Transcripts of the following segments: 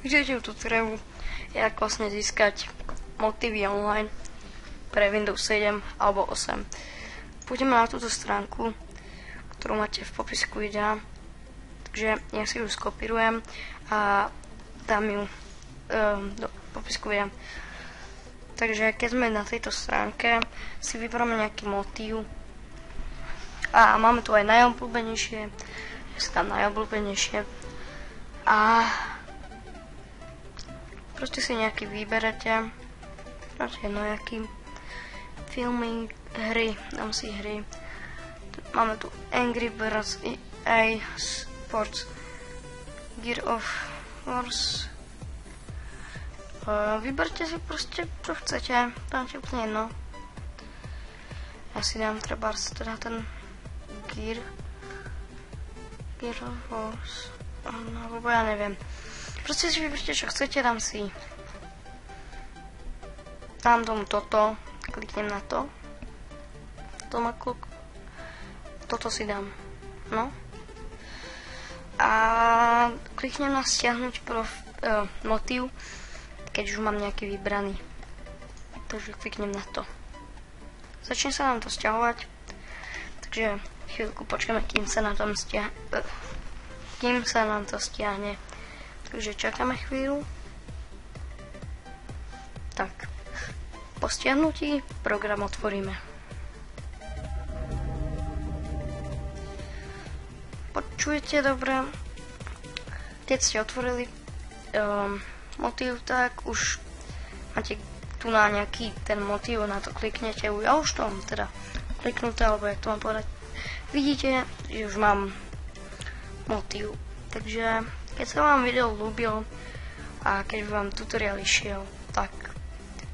Takže tutoriálu je ako vlastne získať motívy online pre Windows 7 alebo 8. Pôjdeme na túto stránku, ktorú máte v popisku videa. Takže ja si ju skopírujem a dám ju do popisku videa. Takže keď sme na tejto stránke, si vyberieme nejaký motív. A máme tu aj najobľúbenejšie. Ja si dám najobľúbenejšie. A proste si nejaký vyberete. Máte jedno jaký. Filmy, hry, dám si hry. Máme tu Angry Birds, EA Sports, Gear of Wars. Vyberte si proste, čo chcete, dáte úplne jedno. Ja si dám treba teda ten Gear of Wars, alebo ja neviem. Proste si vyberte, čo chcete, dám tomu toto, kliknem na to. Toto si dám, no. A kliknem na stiahnuť motív, keď už mám nejaký vybraný. Takže kliknem na to. Začne sa nám to stiahovať. Takže chvíľku počkáme, kým sa nám to stiahne. Takže čakáme chvíľu. Tak. Po stiahnutí program otvoríme. Počujete dobre? Keď ste otvorili motív, tak už máte tu na nejaký ten motív, na to kliknete. Ja už to mám teda kliknuté, alebo jak to mám povedať. Vidíte, že už mám motív. Takže keď sa vám video ľúbil a keď vám tutoriál išiel, tak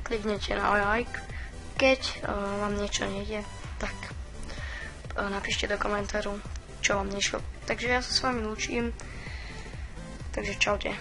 kliknete na like. Keď vám niečo nejde, tak napíšte do komentáru, čo vám nešlo. Takže ja sa s vami lúčim. Takže čaute.